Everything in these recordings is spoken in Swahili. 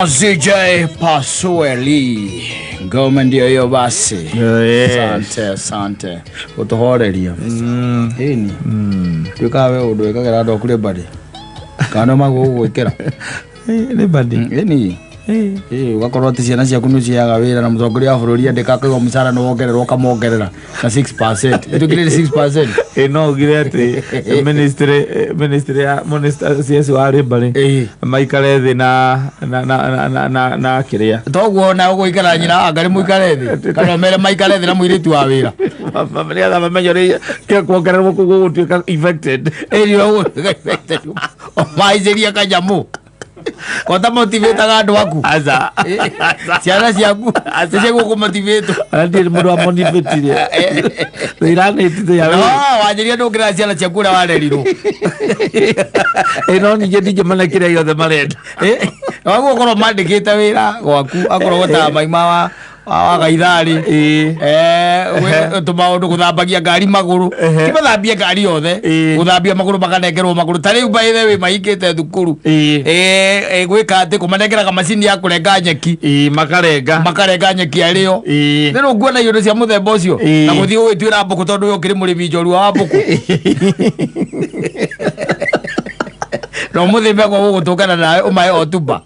CJ Pasueli ngoma ndio hiyo basi. Asante utohoreria ini tukawe undu ikagera ndo kure bari kana mago gwikira ni badi ini ugakorwo ati ciana ciaku nĩ ciaga wĩra na mũtongoria wa bũrũri andĩka mũcara nĩ wongererwo kamongerera na 6%. Ĩtukĩrĩte 6%. No ugire ati ministry ya CS wa Rĩmbarĩ maikare thĩ na kĩrĩa. Toguo na ũgũikara nyina angari mũikare thĩ kana mere maikare thĩ na mũirĩtu wa wĩra. Mamenyaga mamenyore kĩ kuongererwo gũtuĩka infected. Ĩrio infected. Maizĩria kanyamu. Kota motivate gandu waku aza ciana ciaku aciye gukumotivate andi mundu wa motivate irane tite ya wajiria ndukira ciana ciaku ra warerirwo no nije ndije manakira yothe marenda wagu ukorwo mandikite wira gwaku akorwo gota maima wa gaithari tumaundu guthambagia ngari maguru kibathambia ngari yothe guthambia maguru makanengerwo maguru tari by the way maikite thukuru gwika ati kumanengeraga macini ya kurenga nyeki makarenga nyeki ario nero nguona indo cia muthemba ucio na guthii gwitwira mbuku tondu uyu kiri murimi njorua wa mbuku no muthemba kwa gutungana nawe umae otuba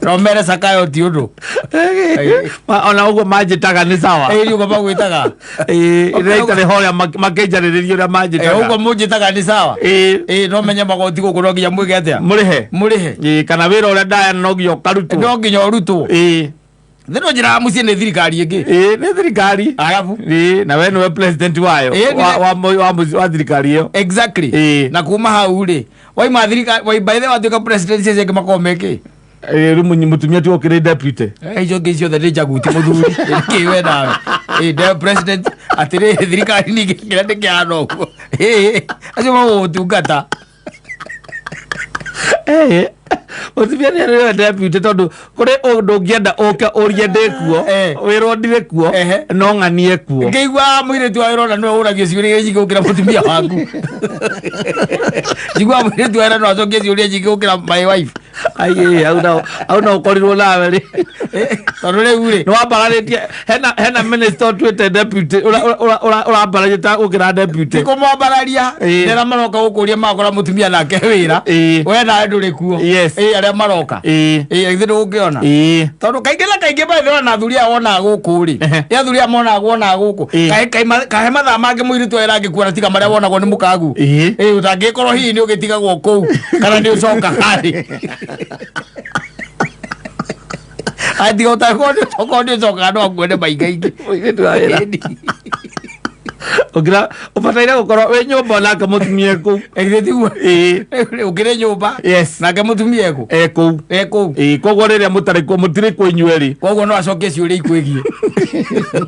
Romere sakayo tiudu. Ona ugo majitaga ni sawa. Ugo bagwitaga. Ireitare hoya makenjariririo ria majitaga. Ugo mujitaga ni sawa. No menya magoti gukorwo nginya mwige atia. Murihe. Kana wira uria ndaya no nginya karutwo. No nginya urutwo. Thino njira mucie ni thirikari ingi. Ni thirikari. Arabu. Na we no president wayo. Wa thirikari yo. Exactly. Na kuma hau ri. Wai ma thirikari, wai by the way watuka president cece makomeke. Mutumia tu okire deputy hiyo ngicio the jaguti muthuri kiwe nawe the president atire thirikari ni kira ndikiano acio magutungata mutumia ni rero deputy tondu kuri undu ngienda uka uriende kuo wiro ndire kuo no nganie kuo ngigwa muiritu wa wiro na no uragio ciuria nyingi ukira mutumia waku ngigwa muiritu wa no acokie ciuria nyingi ukira my wife au na ukorirwo nawe ri tondu riu ri no wambararetie hena minister twete deputy urambararie ta ukira deputy kumwambararia nera maroka gukuria makora mutumia nake wira we na nduri kuo aria maroka ithiru ungiona tondu kaingĩ baithira na thuria wona guku ri ya thuria mona guona guku kahe mathaa mangĩ mũirĩtu wĩra angĩkuona tiga marĩa wonagwo nĩ mũkagu ũtangĩkorwo hihi nĩ ũgĩtigagwo kũu kana nĩ ũcoka harĩ atiga ũtakorwo nĩ ũcoka no akuone maingaingĩ mũirĩtu wa wĩra Ogira upataire gukorwo we nyumba nake mutumie ku egitiguo ukire nyumba nake mutumie ku ku koguo riria mutari ku mutiri ku inyueri koguo no acoke ciuria ikwegie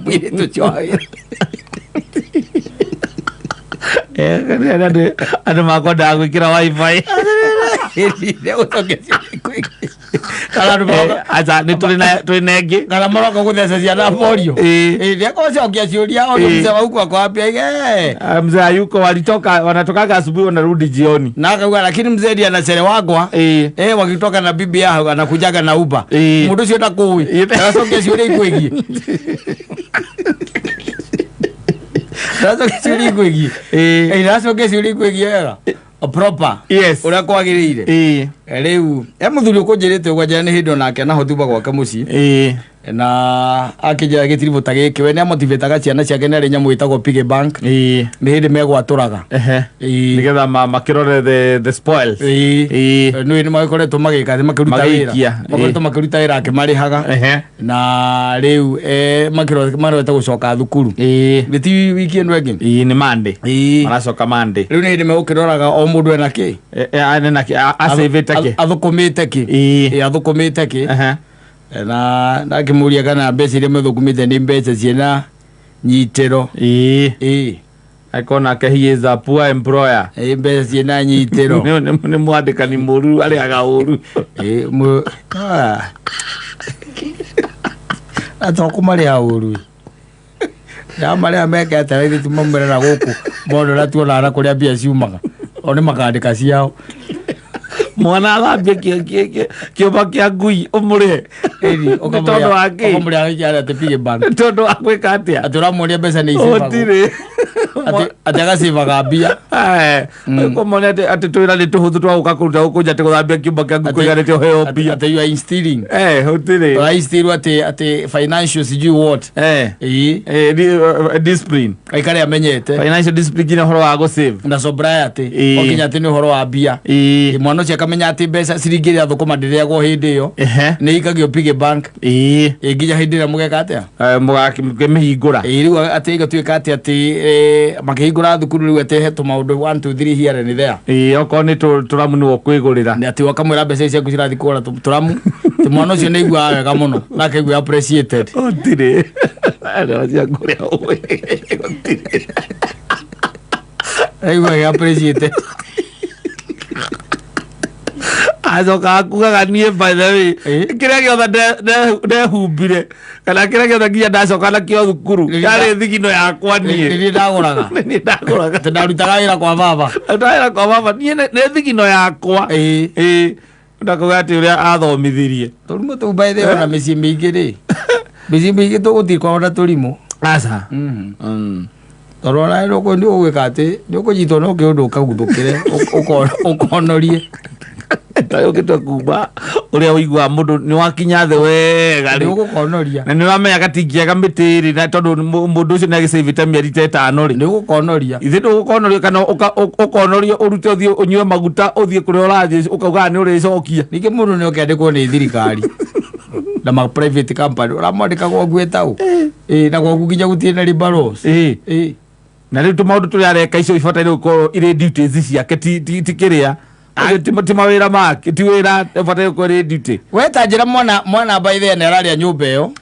mwiritu choya kana ande makonda gwikira wifi ne utoke ciuria ikwegie aza ni tuli nengi kana maroko gutheca ciana polio ndeko cokia ciuria o mzee wa huko akwambia mzee yuko wanatoka asubuhi wanarudi jioni na akauga lakini mzee ndiye anachelewa kwa wakitoka na bibi yao anakujaga na Uber mtu sio takui acokia ciuria ikwegie acokia ciuria ikwegie acokia ciuria ikwegie wega proper uria kwagirire riu muthuri ukunjirite gwanja ni hindo nake na hotuba gwaka muci na akija gitiribo tagike we ni amotivataga ciana ciake ni ari nyamu itagwo piggy bank ni hindi megwaturaga nigetha makirore the spoils ni magikoretwo magika thi makiruta wira akimarihaga na riu makirota gucoka thukuru biti wiki eno egi ni Monday maracoka Monday riu ni hindi megukiroraga o mundu ena ki ane asevete ki athukumite ki na kimuria kana mbeca iria mathukumite ni mbeca ciena nyitero akona he is a poor employer mbeca ciena nyitero ni mwandikani muru ari aga uru atokumaria uru ya maria meka tare tumomera guku bondo la tuona ara kuria bia ciumaga oni makandika ciao mwana athambie kiumba kia ngui umurihe tondu wake pige ban tondu akwika atia aturamuria mbeca ni isibago otire ati agasibaga mbia komone ati twira ni tuhuthu twa ukakuruta ukuja ati guthambia kiumba kia ngui kuiganite heo mbia ati you are instilling otire instill ati financial sijui what discipline aikare amenyete financial discipline kina horo wa go save na sobriety okinya ati ni horo wa mbia mwana ucio akamenya ati mbeca ciringi ria thukuma ndiriagwo hindi iyo ni ikagio pige bank nginya hindi ria mugeka atia mugakimihingura riu ati igatuika ati makihingura thukuru riu ati he tumaundu 1 2 3 here and there oko ni turamu ni wo kwigurira ni ati wakamwira mbeca icio cirathi kugura turamu ti mwana ucio ni igua wega muno na kaigua appreciated otire cia nguria otire aigua appreciated azoka akugaga nie by the way kira giothe ndehumbire kana kira giothe nginya ndacoka nakio thukuru yari thigino yakwa nie ni ndaguraga ndarutaga wira kwa baba nie ne thigino yakwa ndakuga ati uria athomithirie turimo tu by the way na meci mingi ri meci mingi tuguthi kwa ona turimo aca torora ro ko ndi ugwika ati ni ukujitwo no kiundu ukaguthukire ukonorie tayo kitu kuba uria uigwa mundu ni wakinya the wega ri ugukonoria na ni wamenya gatingiaga mitiri na tondu mundu ucio ni agisavita mieri 5 ri ni ugukonoria ithe ndu ugukonoria kana ukonoria urute uthie unywe maguta uthie kuria urathi ukauga ni uricokia ningi mundu ni ukendikwo ni thirikari na ma private company uramwandika gwa gwetau na gwa gukinya gutie na ribaros na riu tumaundu turia areka icio ibataire gukorwo iri duties ciake ti kiria ti mawira make ti wira ibataire gukorwo iri duty weta njira mwana baithe na araria nyumba iyo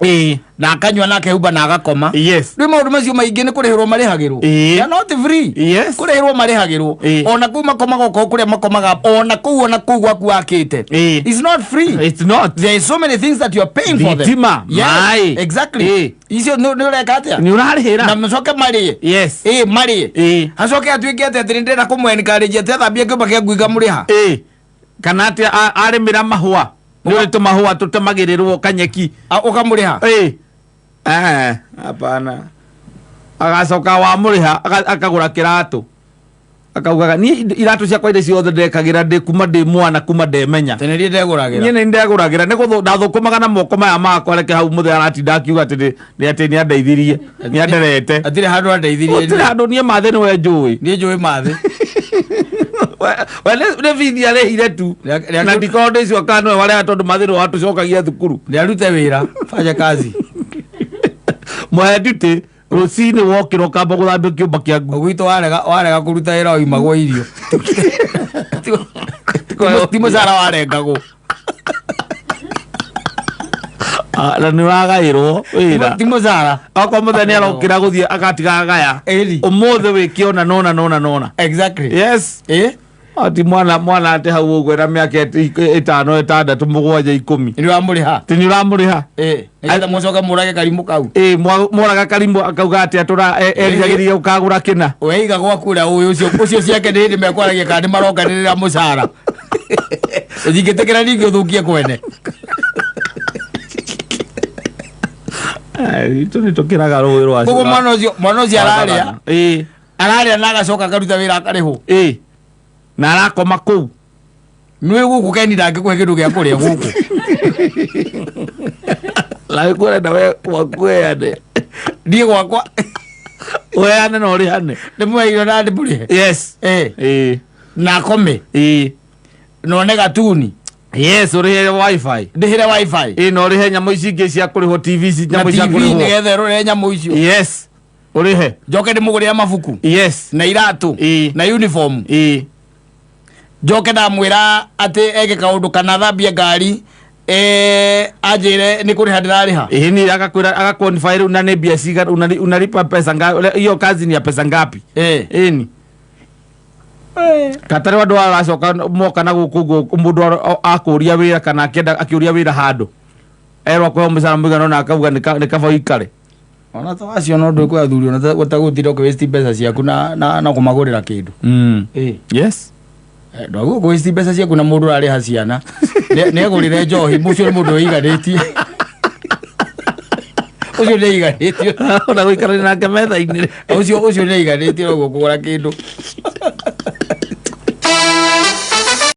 na akanywa na akehumba na agakoma rĩu maũndũ macio maingĩ nĩ kũrĩhĩrwo marĩhagĩrwo not free kũrĩhĩrwo marĩhagĩrwo ona kũu makomaga okoo kũrĩa makomaga ona kũu gwaku wakĩte it's not free, there is so many things that you are paying for them exactly icio nĩ ũreka atĩa nĩ ũrarĩhĩra na macoke marĩe marĩe acoke atuĩke atĩ nĩ ndĩrenda kũmwenkarĩjia atĩ athambie kĩũmba kĩa ngui ngamũrĩha kana atĩ arĩmĩra mahũa nĩ ũrĩ tũmahũa tũtemagĩrĩrwo kanyeki ũkamũrĩha hapana agacoka wamũrĩha akagũra kĩratũ akaugaga niĩ iratũ ciakwa iria ciothe ndekagira ndĩ kuma ndĩ mwana kuma ndemenya niĩ nĩ ndegũragĩra nĩ ndathũkũmaga na moko maya makwa reke hau mũthenya aratinda akiuga atĩ nĩ atĩ nĩ andeithirie nĩ anderete atirĩ handũ andeithirie gũtirĩ handũ niĩ mathĩ nĩwe njũĩ niĩ njũĩ mathĩ nĩ bithi arĩhire tu na ndikorwo ndĩ icio kana nĩwe warĩha tondũ mathĩ nĩwe watũcokagia thukuru nĩ arute wĩra fanya kazi mwe nduty rũcinĩ wokĩra ũkamba gũthambia kĩũmba kĩa ngui gwitũ warega kũruta wĩra oimagwo irio ti mũcara warengagwo na nĩ ũragaĩrwo wĩra ti mũcara okorwo mũthenya arokĩra gũthiĩ agatiga gaya ũmũthĩ wĩkĩona nona exactly yes ati mwana ati hau ũguo na mĩaka 5 6 7 10 nĩ ũramũrĩha ti nĩ ũramũrĩha nĩgetha mũcoke mũrage karimũ kau moraga karimũ akauga atĩ eriragĩria ũkagũra kĩna weiga gwaku ũrĩa ũcio ciake nĩ hĩndĩ mekwaragia kana nĩ maronganĩrĩra mũcara ũthingĩtĩkĩra ningĩ ũthũkie kwene itũ nĩ tũkĩraga rũĩ rwa koguo mwana ũcio ararĩa na agacoka akaruta wĩra akarĩhwo na arakoma kũu nĩ gũkũ Keni ndangĩkũhe kĩndũ gĩa kũrĩa gũkũ na kwenda we wakueane ndiĩ gwakwa weane na ũrĩhane ndĩmũheirwo na ndĩmũrĩhe yes na akome na one gatuni yes ũrĩhe wifi ndĩhĩre wifi na ũrĩhe nyamũ ici ingĩ cia kũrĩhwo TV nyamũ cia kũrĩhwo nĩgetha ũrĩhe nyamũ icio yes ũrĩhe njoke ndĩmũgũrĩre mabuku yes na iratũ na uniform njoke ndamwĩra atĩ eke kaũndũ kana thambie ngari ajire nĩ kũrĩha ndĩrarĩha ni agakonfirm rĩu na nĩ mbia cigana unalipa pesa ngapi hiyo kazi ni ya pesa ngapi ni katare wandu aracoka moka na gũkũ mũndũ akũria wĩra kana akĩũria wĩra handũ erwa kwa mũcara mũigana na akauga nĩ kaba ikare ona ta wacio no ndũ kwa athuri ona gũtagũtira ũkĩ waste mbeca ciaku na kũmagũrĩra kĩndũ yes ndwagu gwĩci mbeca ciaku na mũndũ ararĩha ciana nĩegũrĩre njohi mũcio nĩ mũndũ wĩiganĩtie ũcio nĩ aiganĩtio ona gũikarania nake metha-inĩ ũcio nĩ aiganĩtio ũguo kũgũra kĩndũ